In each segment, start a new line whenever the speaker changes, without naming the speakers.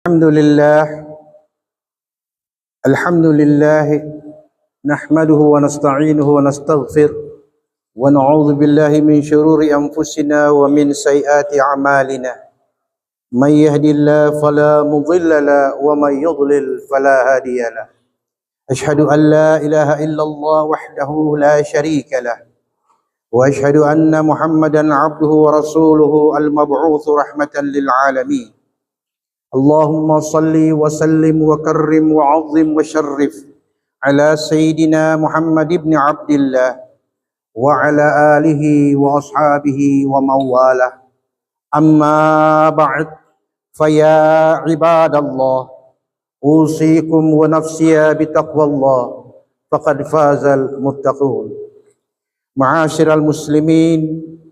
الحمد لله الحمد لله نحمده ونستعينه ونستغفر ونعوذ بالله من شرور أنفسنا ومن سيئات أعمالنا من يهد الله فلا مضل له ومن يضلل فلا هادي له أشهد أن لا إله إلا الله وحده لا شريك له وأشهد أن محمدا عبده ورسوله المبعوث رحمة للعالمين اللهم صل وسلم وكرم وعظم وشرف على سيدنا محمد بن عبد الله وعلى آله وأصحابه ومن والاه أما بعد فيا عباد الله أوصيكم ونفسي بتقوى الله فقد فاز المتقون معاشر المسلمين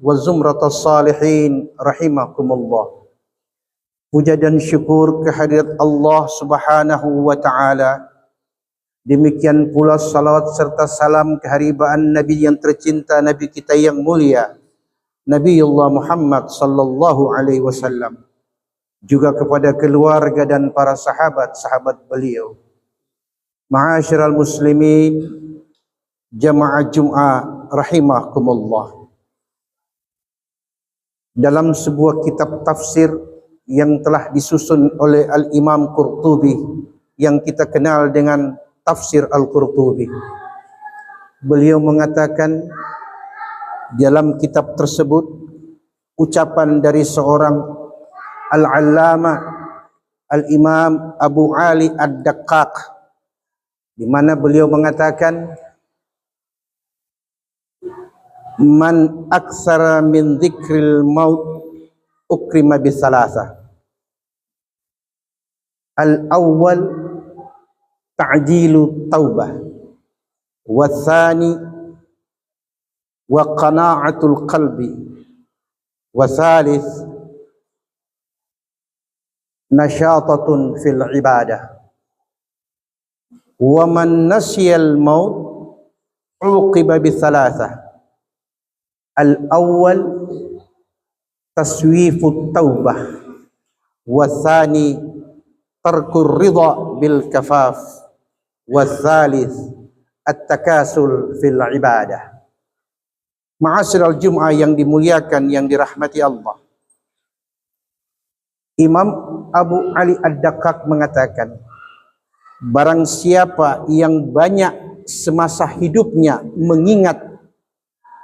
وزمرة الصالحين رحمكم الله. Puja dan syukur kehadirat Allah Subhanahu wa Ta'ala. Demikian pula salawat serta salam keharibaan Nabi yang tercinta, Nabi kita yang mulia, Nabiullah Muhammad sallallahu alaihi wasallam, juga kepada keluarga dan para sahabat-sahabat beliau. Ma'asyiral muslimin, jamaah Jum'ah rahimakumullah. Dalam sebuah kitab tafsir yang telah disusun oleh Al-Imam Qurtubi yang kita kenal dengan Tafsir Al-Qurtubi, beliau mengatakan dalam kitab tersebut ucapan dari seorang Al-Allamah Al-Imam Abu Ali Ad-Daqqaq, di mana beliau mengatakan man aktsara min dzikril maut ukrima bisalasa. Al-awwal ta'jilu taubah, wa tsani wa qana'atul qalbi, wa thalith nashatatun fil ibadah. Wa man nasiyal maut uqiba bisalasa. Al-awwal taswifut taubah, wa tsani tarkur ridha bil kafaf, wa tsalits at-takasul fil ibadah. Ma'asyiral Jum'ah yang dimuliakan, yang dirahmati Allah, Imam Abu Ali Ad-Daqqaq mengatakan, barang siapa yang banyak semasa hidupnya mengingat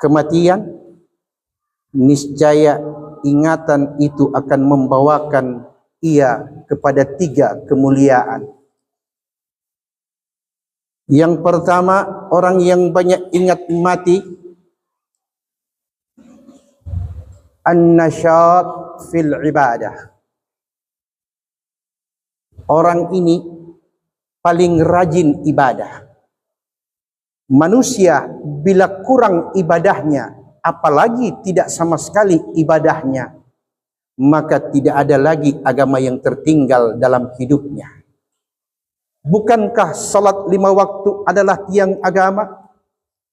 kematian, niscaya ingatan itu akan membawakan ia kepada 3 kemuliaan. Yang pertama, orang yang banyak ingat mati, an-nasyat fil ibadah. Orang ini paling rajin ibadah. Manusia bila kurang ibadahnya, apalagi tidak sama sekali ibadahnya, maka tidak ada lagi agama yang tertinggal dalam hidupnya. Bukankah salat 5 waktu adalah tiang agama?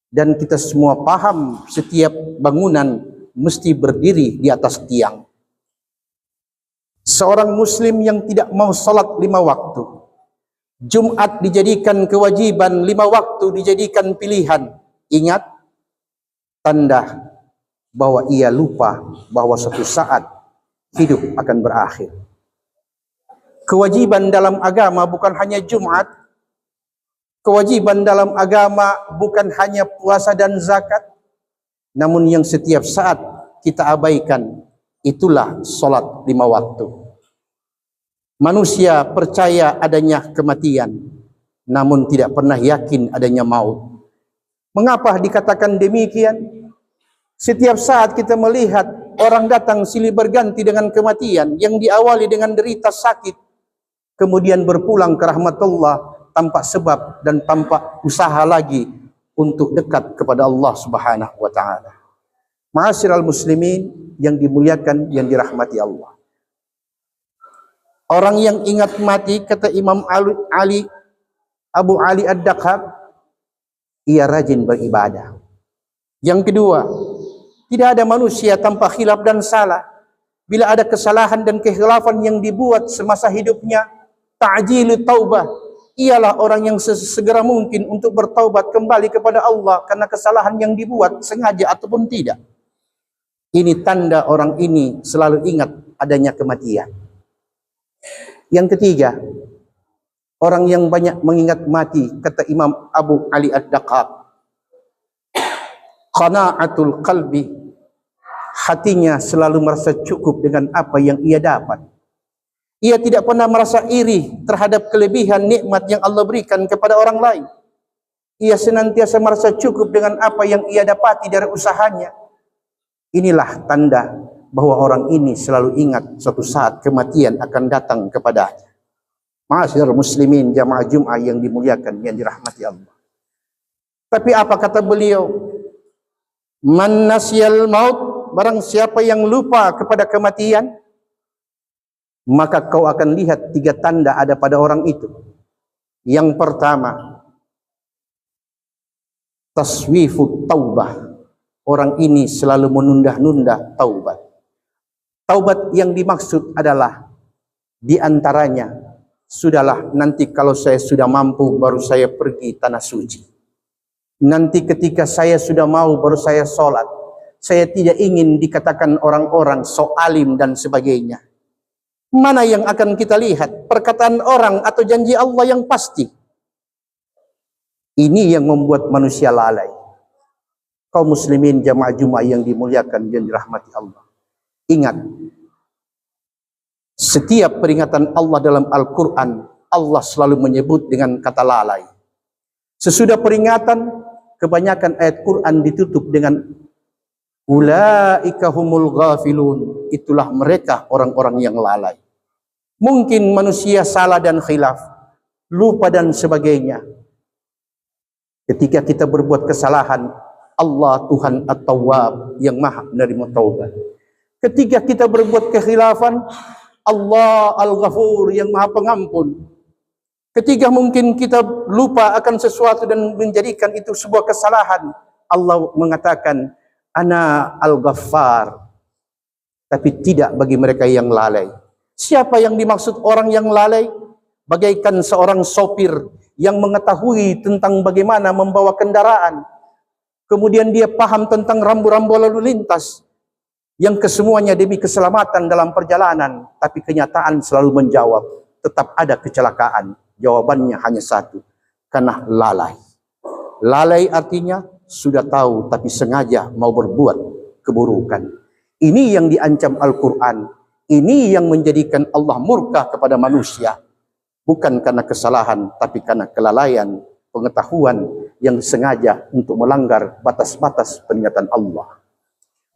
Dan kita semua paham setiap bangunan mesti berdiri di atas tiang. Seorang muslim yang tidak mau salat 5 waktu, Jumat dijadikan kewajiban, 5 waktu dijadikan pilihan, ingat, tanda bahwa ia lupa bahwa suatu saat hidup akan berakhir. Kewajiban dalam agama bukan hanya Jumat. Kewajiban dalam agama bukan hanya puasa dan zakat. Namun yang setiap saat kita abaikan, itulah salat 5 waktu. Manusia percaya adanya kematian, namun tidak pernah yakin adanya maut. Mengapa dikatakan demikian? Setiap saat kita melihat orang datang silih berganti dengan kematian yang diawali dengan derita sakit, kemudian berpulang ke rahmatullah tanpa sebab dan tanpa usaha lagi untuk dekat kepada Allah Subhanahu wa Ta'ala. Ma'asyiral muslimin yang dimuliakan, yang dirahmati Allah. Orang yang ingat mati, kata Imam Abu Ali Ad-Daqqaq, ia rajin beribadah. Yang kedua, tidak ada manusia tanpa khilaf dan salah. bila ada kesalahan dan kekhilafan yang dibuat semasa hidupnya, ta'jilu taubah, ialah orang yang sesegera mungkin untuk bertaubat kembali kepada Allah karena kesalahan yang dibuat sengaja ataupun tidak. Ini tanda orang ini selalu ingat adanya kematian. Yang ketiga, orang yang banyak mengingat mati, kata Imam Abu Ali Ad-Daqaq, qana'atul qalbi, hatinya selalu merasa cukup dengan apa yang ia dapat. Ia tidak pernah merasa iri terhadap kelebihan nikmat yang Allah berikan kepada orang lain. Ia senantiasa merasa cukup dengan apa yang ia dapati dari usahanya. Inilah tanda bahwa orang ini selalu ingat suatu saat kematian akan datang kepadanya. Ma'asyiral muslimin, jamaah Jum'ah yang dimuliakan, yang dirahmati Allah. Tapi apa kata beliau? Man nasyal maut, barang siapa yang lupa kepada kematian, maka kau akan lihat 3 tanda ada pada orang itu. Yang pertama, taswifut taubah. Orang ini selalu menunda-nunda taubat. Taubat yang dimaksud adalah diantaranya, sudahlah nanti kalau saya sudah mampu baru saya pergi tanah suci. Nanti ketika saya sudah mau baru saya sholat. Saya tidak ingin dikatakan orang-orang so alim dan sebagainya. Mana yang akan kita lihat? Perkataan orang atau janji Allah yang pasti? Ini yang membuat manusia lalai. Kaum muslimin jamaah Jum'ah yang dimuliakan dan dirahmati Allah. Ingat, setiap peringatan Allah dalam Al-Quran, Allah selalu menyebut dengan kata lalai. Sesudah peringatan, kebanyakan ayat Quran ditutup dengan ulaika humul ghafilun. Itulah mereka orang-orang yang lalai. Mungkin manusia salah dan khilaf, lupa dan sebagainya. Ketika kita berbuat kesalahan, Allah Tuhan At-Tawwab yang maha menerima taubat. Ketika kita berbuat kekhilafan, Allah Al-Ghafur yang maha pengampun. Ketika mungkin kita lupa akan sesuatu dan menjadikan itu sebuah kesalahan, Allah mengatakan Ana Al-Ghaffar. Tapi tidak bagi mereka yang lalai. Siapa yang dimaksud orang yang lalai? Bagaikan seorang sopir yang mengetahui tentang bagaimana membawa kendaraan. Kemudian dia paham tentang rambu-rambu lalu lintas. Yang kesemuanya demi keselamatan dalam perjalanan. Tapi kenyataan selalu menjawab, tetap ada kecelakaan. Jawabannya hanya satu, karena lalai. Lalai artinya sudah tahu tapi sengaja mau berbuat keburukan. Ini yang diancam Al-Quran. Ini yang menjadikan Allah murka kepada manusia. Bukan karena kesalahan, tapi karena kelalaian, pengetahuan yang sengaja untuk melanggar batas-batas peringatan Allah.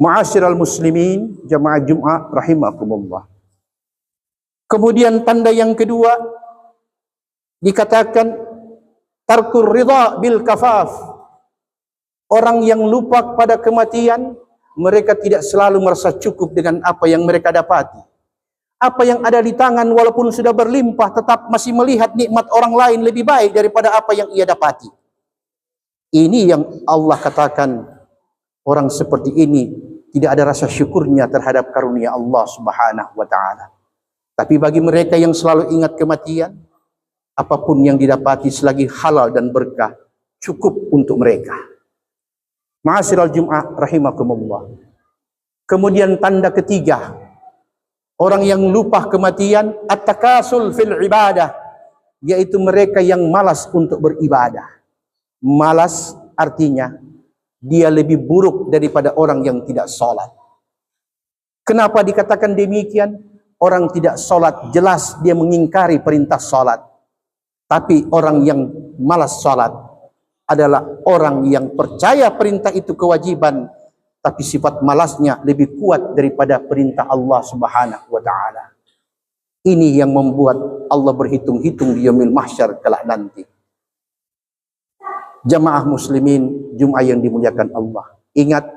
Ma'asyiral muslimin, jamaah Jum'ah rahimakumullah. Kemudian tanda yang kedua, dikatakan tarkur ridha bil kafaf. Orang yang lupa pada kematian, mereka tidak selalu merasa cukup dengan apa yang mereka dapati. Apa yang ada di tangan walaupun sudah berlimpah, tetap masih melihat nikmat orang lain lebih baik daripada apa yang ia dapati. Ini yang Allah katakan, orang seperti ini tidak ada rasa syukurnya terhadap karunia Allah Subhanahu wa ta'ala. Tapi bagi mereka yang selalu ingat kematian, apapun yang didapati selagi halal dan berkah, cukup untuk mereka. Ma'asyiral Jum'ah rahimakumullah. Kemudian tanda ketiga, orang yang lupa kematian, at-takasul fil ibadah, yaitu mereka yang malas untuk beribadah. Malas artinya dia lebih buruk daripada orang yang tidak sholat. Kenapa dikatakan demikian? Orang tidak sholat jelas dia mengingkari perintah sholat. Tapi orang yang malas sholat adalah orang yang percaya perintah itu kewajiban, tapi sifat malasnya lebih kuat daripada perintah Allah Subhanahu wa ta'ala. Ini yang membuat Allah berhitung-hitung di yaumil mahsyar kelak nanti. Jamaah muslimin Jum'ah yang dimuliakan Allah, ingat,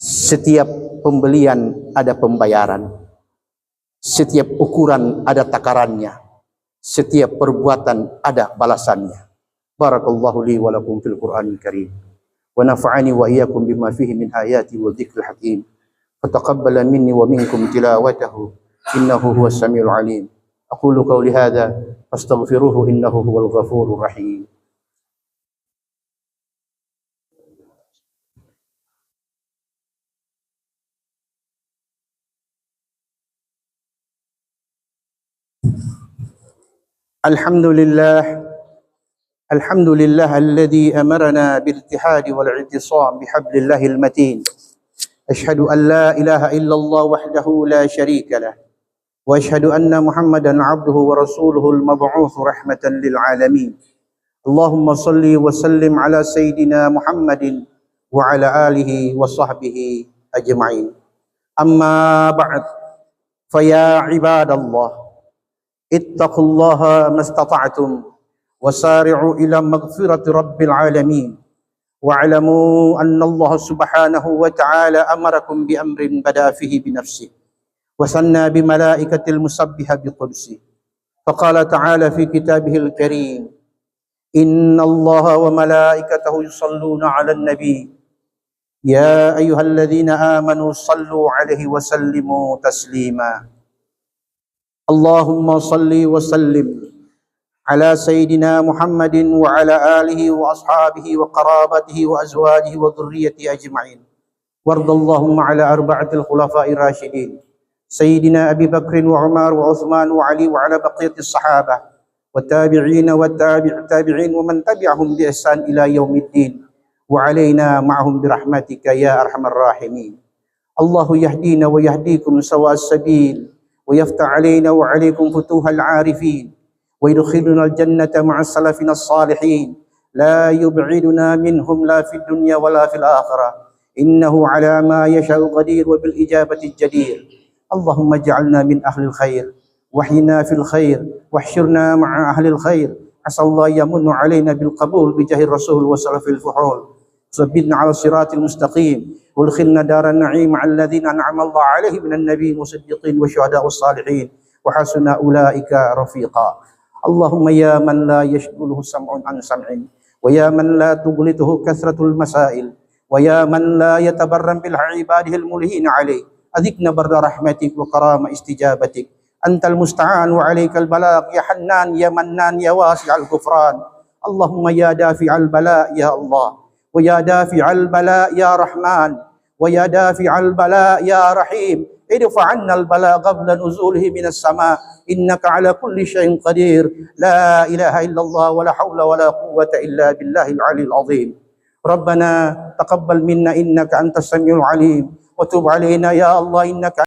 setiap pembelian ada pembayaran. Setiap ukuran ada takarannya. Setiap perbuatan ada balasannya. Barakallahu li wa lakum fil Qur'anil Karim. Wa nafa'ani wa iyyakum bima fihi min ayati wa dzikril hakim. فتقبل مني ومنكم تلاوته إنه هو السميع العليم. أقول قولي هذا فاستغفروه إنه هو الغفور الرحيم. الحمد لله الذي أمرنا بالاتحاد والاعتصام بحبل الله المتين. أشهد أن لا إله إلا الله وحده لا شريك له، وأشهد أن محمدا عبده ورسوله المبعوث رحمة للعالمين. اللهم صل وسلم على سيدنا محمد وعلى آله وصحبه أجمعين. أما بعد، فيا عباد الله، اتقوا الله ما استطعتم وسارعوا إلى مغفرة رب العالمين، واعلموا أن الله سبحانه وتعالى أمركم بأمر بدأ فيه بنفسه وثنى بملائكة المسبحة بقدسه، فقال تعالى في كتابه الكريم: إن الله وملائكته يصلون على النبي يا أيها الذين آمنوا صلوا عليه وسلموا تسليما. اللهم صل وسلم على سيدنا محمد وعلى آله وأصحابه وقرابته وأزواجه وذريته أجمعين، وارض اللهم على أربعة الخلفاء الراشدين سيدنا أبي بكر وعمر وعثمان وعلي، وعلى بقية الصحابة والتابعين والتابعين ومن تبعهم بإحسان إلى يوم الدين، وعلينا معهم برحمتك يا أرحم الراحمين. الله يهدينا ويهديكم سواء السبيل، ويفتح علينا وعليكم فتوح العارفين، ويدخلنا الجنة مع السلفنا الصالحين، لا يبعدنا منهم لا في الدنيا ولا في الآخرة، إنه على ما يشاء قدير وبالإجابة الجدير. اللهم اجعلنا من أهل الخير، واحينا في الخير، واحشرنا مع أهل الخير. عسى الله يمن علينا بالقبول بجاه الرسول وسلف الفحول. ثبتنا على الصراط المستقيم، وادخلنا دار النعيم مع الذين أنعم الله عليهم من النبيين والصديقين والشهداء والصالحين، وحسن أولئك رفيقا. اللهم يا من لا يشغله سمع عن سمع، ويا من لا تغلطه كثرة المسائل، ويا من لا يتبرم بالعباده الملهين عليه، أذقنا بر رحمتك وكرام استجابتك. أنت المستعان وعليك البلاغ، يا حنان يا منان يا واسع الغفران. اللهم يا دافع البلاء يا الله، ويا دافع البلاء يا رحمن، ويا دافع البلاء يا رحيم، ادفع عنا البلاء قبل نزوله من السماء، إنك على كل شيء قدير. لا إله إلا الله، ولا حول ولا قوة إلا بالله العلي العظيم. ربنا تقبل منا إنك أنت السميع العليم، وتب علينا يا الله إنك